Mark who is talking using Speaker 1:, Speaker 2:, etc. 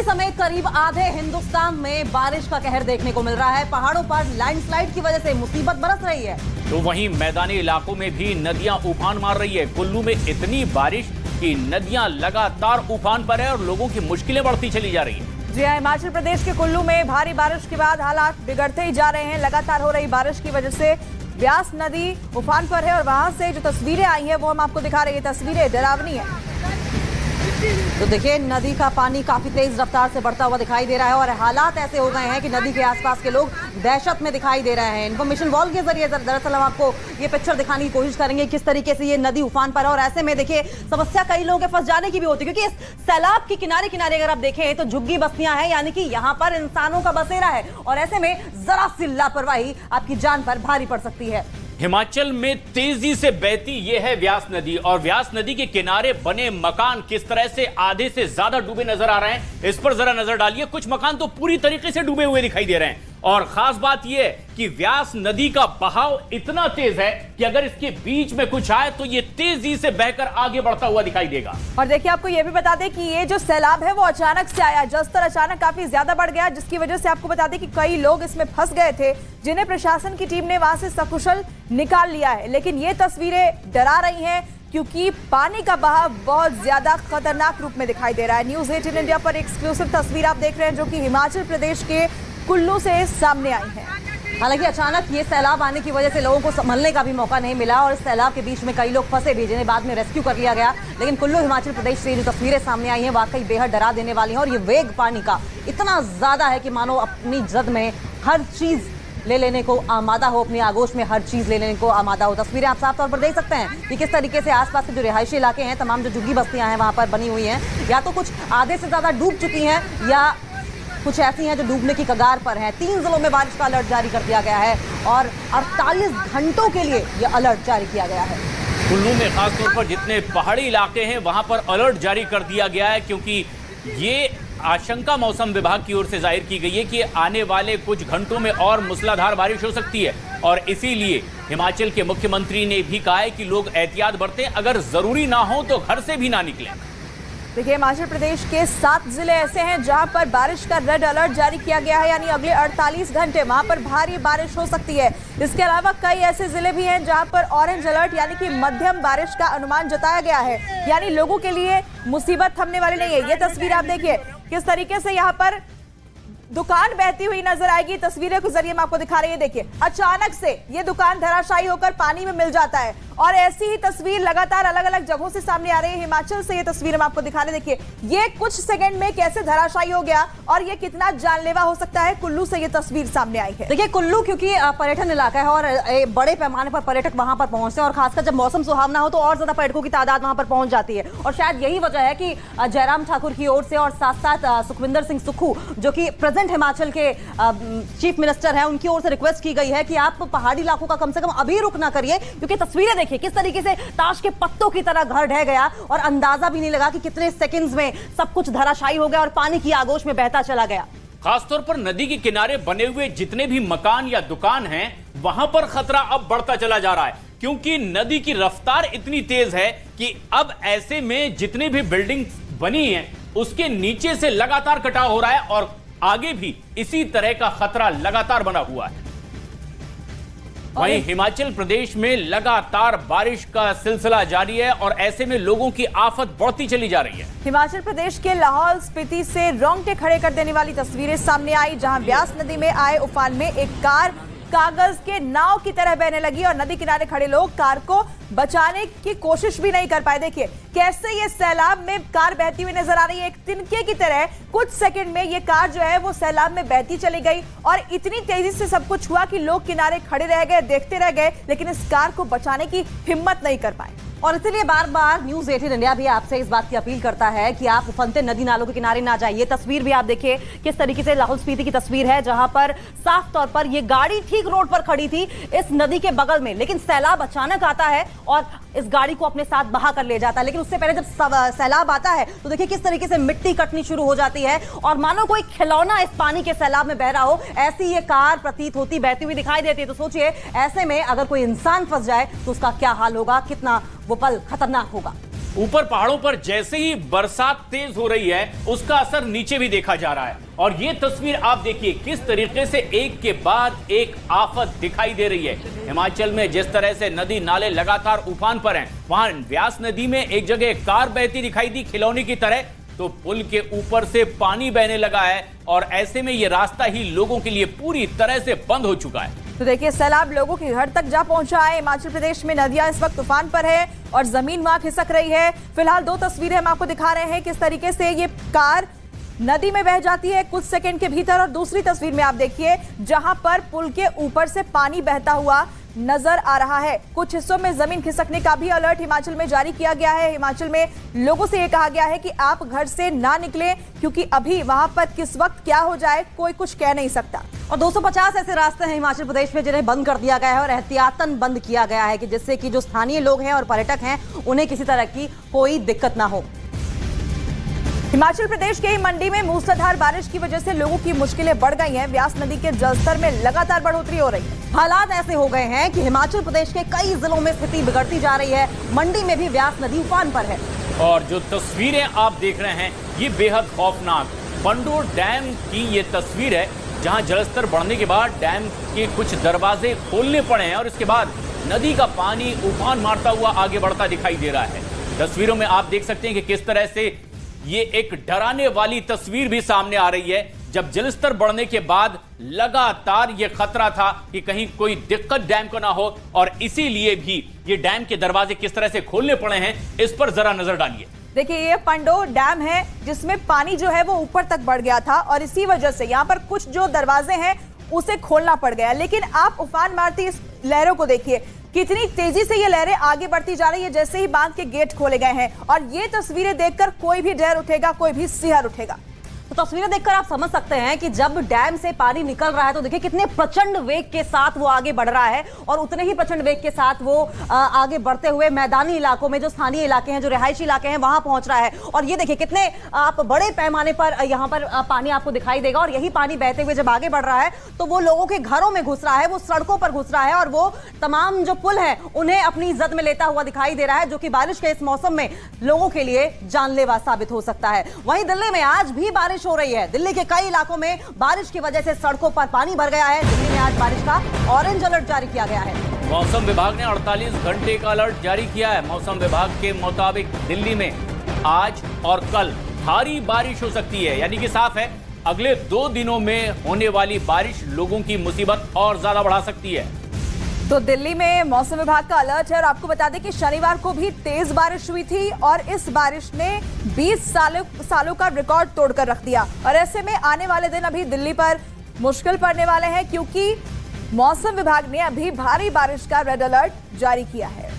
Speaker 1: दिल्ली समेत करीब आधे हिंदुस्तान में बारिश का कहर देखने को मिल रहा है। पहाड़ों पर लैंडस्लाइड की वजह से मुसीबत बरस रही है,
Speaker 2: तो वहीं मैदानी इलाकों में भी नदियां उफान मार रही है। कुल्लू में इतनी बारिश कि नदियां लगातार उफान पर है और लोगों की मुश्किलें बढ़ती चली जा रही है।
Speaker 3: जी हाँ, हिमाचल प्रदेश के कुल्लू में भारी बारिश के बाद हालात बिगड़ते ही जा रहे हैं। लगातार हो रही बारिश की वजह से ब्यास नदी उफान पर है और वहां से जो तस्वीरें आई हैं वो हम आपको दिखा रहे हैं। तस्वीरें डरावनी है।
Speaker 1: तो देखिए, नदी का पानी काफी तेज रफ्तार से बढ़ता हुआ दिखाई दे रहा है और हालात ऐसे हो गए हैं कि नदी के आसपास के लोग दहशत में दिखाई दे रहे हैं। इन्फॉर्मेशन वॉल के जरिए दरअसल हम आपको ये पिक्चर दिखाने की कोशिश करेंगे किस तरीके से ये नदी उफान पर है। और ऐसे में देखिए, समस्या कई लोगों के फंस जाने की भी होती है, क्योंकि इस सैलाब के किनारे किनारे अगर आप देखें तो झुग्गी बस्तियां हैं, यानी कि यहाँ पर इंसानों का बसेरा है और ऐसे में जरा सी लापरवाही आपकी जान पर भारी पड़ सकती है।
Speaker 2: हिमाचल में तेजी से बहती यह है व्यास नदी और व्यास नदी के किनारे बने मकान किस तरह से आधे से ज्यादा डूबे नजर आ रहे हैं, इस पर जरा नजर डालिए। कुछ मकान तो पूरी तरीके से डूबे हुए दिखाई दे रहे हैं और खास बात यह कि व्यास नदी का बहाव इतना तेज है कि अगर इसके बीच में कुछ आए तो यह तेजी से बहकर आगे बढ़ता हुआ दिखाई देगा।
Speaker 3: और देखिए, आपको यह भी बता दें कि ये जो सैलाब है वो अचानक से आया, जलस्तर अचानक काफी ज्यादा बढ़ गया, जिसकी वजह से आपको बता दें कि कई लोग इसमें फंस गए थे, जिन्हें प्रशासन की टीम ने वहां से सकुशल निकाल लिया है। लेकिन ये तस्वीरें डरा रही हैं क्योंकि पानी का बहाव बहुत ज्यादा खतरनाक रूप में दिखाई दे रहा है। न्यूज़ 18 इंडिया पर एक्सक्लूसिव तस्वीर आप देख रहे हैं जो कि हिमाचल प्रदेश के कुल्लू से सामने आई है।
Speaker 1: हालांकि अचानक ये सैलाब आने की वजह से लोगों को संभलने का भी मौका नहीं मिला और इस सैलाब के बीच में कई लोग फंसे भी, जिन्हें बाद में रेस्क्यू कर लिया गया। लेकिन कुल्लू हिमाचल प्रदेश से जो तस्वीरें सामने आई हैं वाकई बेहद डरा देने वाली हैं और ये वेग पानी का इतना ज्यादा है कि मानो अपनी जद में हर चीज ले लेने को आमादा हो, अपनी आगोश में हर चीज ले लेने को आमादा हो। तस्वीरें आप साफ तौर पर देख सकते हैं कि किस तरीके से आसपास के जो रिहायशी इलाके हैं, तमाम जो झुग्गी बस्तियां हैं वहां पर बनी हुई हैं, या तो कुछ आधे से ज्यादा डूब चुकी हैं या कुछ ऐसी हैं जो डूबने की कगार पर हैं। 3 जिलों में बारिश का अलर्ट जारी कर दिया गया है और 48 घंटों के लिए यह अलर्ट जारी किया गया है।
Speaker 2: कुल्लू में खासतौर पर जितने पहाड़ी इलाके हैं वहां पर अलर्ट जारी कर दिया गया है, क्योंकि ये आशंका मौसम विभाग की ओर से जाहिर की गई है कि आने वाले कुछ घंटों में और मूसलाधार बारिश हो सकती है और इसीलिए हिमाचल के मुख्यमंत्री ने भी कहा है कि लोग एहतियात बरतें, अगर जरूरी ना हो तो घर से भी ना निकलें।
Speaker 3: देखिए, हिमाचल प्रदेश के 7 जिले ऐसे हैं जहां पर बारिश का रेड अलर्ट जारी किया गया है, यानी अगले 48 घंटे वहां पर भारी बारिश हो सकती है। इसके अलावा कई ऐसे जिले भी हैं जहां पर ऑरेंज अलर्ट यानी कि मध्यम बारिश का अनुमान जताया गया है, यानी लोगों के लिए मुसीबत थमने वाली नहीं है। ये तस्वीर आप देखिए किस तरीके से यहाँ पर दुकान बहती हुई नजर आएगी। तस्वीरें के जरिए हम आपको दिखा रहे हैं। देखिए, अचानक से ये दुकान धराशायी होकर पानी में मिल जाता है और ऐसी ही तस्वीर लगातार अलग अलग जगहों से सामने आ रही है। हिमाचल से ये तस्वीर हम आपको दिखा रहे हैं। देखिए, ये कुछ सेकंड में कैसे धराशायी हो गया और ये कितना जानलेवा हो सकता है। कुल्लू से ये तस्वीर सामने आई है।
Speaker 1: देखिए, कुल्लू क्योंकि पर्यटन इलाका है और बड़े पैमाने पर पर्यटक वहां पर पहुंचते हैं और खासकर जब मौसम सुहावना हो तो और ज्यादा पर्यटकों की तादाद वहां पर पहुंच जाती है। और शायद यही वजह है कि जयराम ठाकुर की ओर से और साथ साथ सुखविंदर सिंह सुक्खू जो कि प्रेजेंट हिमाचल के चीफ मिनिस्टर हैं, उनकी ओर से रिक्वेस्ट की गई है कि आप पहाड़ी इलाकों का कम से कम अभी रुख ना करिए, क्योंकि तस्वीरें देखिए किस तरीके से ताश के पत्तों की तरह घर ढह गया और अंदाजा भी नहीं लगा कि कितने सेकंड्स में सब कुछ धराशायी हो गया और पानी की आगोश में बहता चला गया।
Speaker 2: खासतौर पर नदी के किनारे बने हुए जितने भी मकान या दुकान हैं वहां पर खतरा अब बढ़ता चला जा रहा है, क्योंकि नदी की रफ्तार इतनी तेज है कि अब ऐसे में जितनी भी बिल्डिंग बनी है उसके नीचे से लगातार कटाव हो रहा है और आगे भी इसी तरह का खतरा लगातार बना हुआ है। वहीं हिमाचल प्रदेश में लगातार बारिश का सिलसिला जारी है और ऐसे में लोगों की आफत बढ़ती चली जा रही है।
Speaker 3: हिमाचल प्रदेश के लाहौल स्पीति से रोंगटे खड़े कर देने वाली तस्वीरें सामने आई, जहां ब्यास नदी में आए उफान में एक कार कागज के नाव की तरह बहने लगी और नदी किनारे खड़े लोग कार को बचाने की कोशिश भी नहीं कर पाए। देखिए कैसे ये सैलाब में कार बहती हुई नजर आ रही है, एक तिनके की तरह। कुछ सेकंड में ये कार जो है वो सैलाब में बहती चली गई और इतनी तेजी से सब कुछ हुआ कि लोग किनारे खड़े रह गए, देखते रह गए, लेकिन इस कार को बचाने की हिम्मत नहीं कर पाए।
Speaker 1: और इसलिए बार बार न्यूज़ 18 इंडिया भी आपसे इस बात की अपील करता है कि आप उफनते नदी नालों के किनारे ना जाइए। तस्वीर भी आप देखिए किस तरीके से लाहौल स्पीति की तस्वीर है, जहां पर साफ तौर पर ये गाड़ी ठीक रोड पर खड़ी थी इस नदी के बगल में, लेकिन सैलाब अचानक आता है और इस गाड़ी को अपने साथ बहा कर ले जाता है। लेकिन उससे पहले जब सैलाब आता है तो देखिए किस तरीके से मिट्टी कटनी शुरू हो जाती है और मानो कोई खिलौना इस पानी के सैलाब में बह रहा हो, ऐसी ये कार प्रतीत होती, बहती हुई दिखाई देती है। तो सोचिए ऐसे में अगर कोई इंसान फंस जाए तो उसका क्या हाल होगा, कितना वो पल खतरनाक होगा।
Speaker 2: ऊपर पहाड़ों पर जैसे ही बरसात तेज हो रही है उसका असर नीचे भी देखा जा रहा है। और ये तस्वीर आप देखिए किस तरीके से एक के बाद एक आफत दिखाई दे रही है। हिमाचल में जिस तरह से नदी नाले लगातार उफान पर हैं, वहां व्यास नदी में एक जगह कार बहती दिखाई दी खिलौने की तरह, तो पुल के ऊपर से पानी बहने लगा है और ऐसे में ये रास्ता ही लोगों के लिए पूरी तरह से बंद हो चुका है।
Speaker 3: तो देखिए सैलाब लोगों के घर तक जा पहुंचा है। हिमाचल प्रदेश में नदियां इस वक्त तूफान पर है और जमीन वहां खिसक रही है। फिलहाल 2 तस्वीरें हम आपको दिखा रहे हैं किस तरीके से ये कार नदी में बह जाती है कुछ सेकंड के भीतर, और दूसरी तस्वीर में आप देखिए जहां पर पुल के ऊपर से पानी बहता हुआ नजर आ रहा है। कुछ हिस्सों में जमीन खिसकने का भी अलर्ट हिमाचल में जारी किया गया है। हिमाचल में लोगों से यह कहा गया है कि आप घर से ना निकलें, क्योंकि अभी वहां पर किस वक्त क्या हो जाए कोई कुछ कह नहीं सकता।
Speaker 1: और 250 ऐसे रास्ते हैं हिमाचल प्रदेश में जिन्हें बंद कर दिया गया है और एहतियातन बंद किया गया है कि जिससे कि जो स्थानीय लोग हैं और पर्यटक हैं उन्हें किसी तरह की कोई दिक्कत ना हो।
Speaker 3: हिमाचल प्रदेश के ही मंडी में मूसलाधार बारिश की वजह से लोगों की मुश्किलें बढ़ गई हैं। व्यास नदी के जलस्तर में लगातार बढ़ोतरी हो रही है।
Speaker 1: हालात ऐसे हो गए हैं कि हिमाचल प्रदेश के कई जिलों में स्थिति बिगड़ती जा रही है। मंडी में भी व्यास नदी उफान पर है।
Speaker 2: और जो तस्वीरें आप देख रहे हैं ये बेहद खौफनाक पंडोर डैम की ये तस्वीर है, जहां जलस्तर बढ़ने के बाद डैम के कुछ दरवाजे खोलने पड़े हैं और इसके बाद नदी का पानी उफान मारता हुआ आगे बढ़ता दिखाई दे रहा है। तस्वीरों में आप देख सकते हैं कि किस तरह से ये एक डराने वाली तस्वीर भी सामने आ रही है, जब जलस्तर बढ़ने के बाद लगातार ये खतरा था कि कहीं कोई दिक्कत डैम को ना हो, और इसीलिए भी ये डैम के दरवाजे किस तरह से खोलने पड़े हैं इस पर जरा नजर डालिए।
Speaker 3: देखिए ये पंडोर डैम है जिसमें पानी जो है वो ऊपर तक बढ़ गया था और इसी वजह से यहाँ पर कुछ जो दरवाजे हैं उसे खोलना पड़ गया। लेकिन आप उफान मारती इस लहरों को देखिए, कितनी तेजी से ये लहरें आगे बढ़ती जा रही है जैसे ही बांध के गेट खोले गए हैं। और ये तस्वीरें देखकर कोई भी डर उठेगा, कोई भी सिहर उठेगा।
Speaker 1: तो तस्वीरें देखकर आप समझ सकते हैं कि जब डैम से पानी निकल रहा है तो देखिए कितने प्रचंड वेग के साथ वो आगे बढ़ रहा है, और उतने ही प्रचंड वेग के साथ वो आगे बढ़ते हुए मैदानी इलाकों में, जो स्थानीय इलाके हैं, जो रिहायशी इलाके हैं, वहां पहुंच रहा है। और ये देखिए कितने आप बड़े पैमाने पर यहाँ पर पानी आपको दिखाई देगा। और यही पानी बहते हुए जब आगे बढ़ रहा है तो वो लोगों के घरों में घुस रहा है, वो सड़कों पर घुस रहा है, और वो तमाम जो पुल है उन्हें अपनी जद में लेता हुआ दिखाई दे रहा है, जो कि बारिश के इस मौसम में लोगों के लिए जानलेवा साबित हो सकता है। वहीं दिल्ली में आज भी बारिश हो रही है। दिल्ली के कई इलाकों में बारिश की वजह से सड़कों पर पानी भर गया है। दिल्ली में आज बारिश का ऑरेंज अलर्ट जारी किया गया है।
Speaker 2: मौसम विभाग ने 48 घंटे का अलर्ट जारी किया है। मौसम विभाग के मुताबिक दिल्ली में आज और कल भारी बारिश हो सकती है, यानी कि साफ है अगले 2 दिनों में होने वाली बारिश लोगों की मुसीबत और ज्यादा बढ़ा सकती है।
Speaker 3: तो दिल्ली में मौसम विभाग का अलर्ट है। और आपको बता दें कि शनिवार को भी तेज बारिश हुई थी और इस बारिश ने 20 सालों का रिकॉर्ड तोड़कर रख दिया। और ऐसे में आने वाले दिन अभी दिल्ली पर मुश्किल पड़ने वाले हैं, क्योंकि मौसम विभाग ने अभी भारी बारिश का रेड अलर्ट जारी किया है।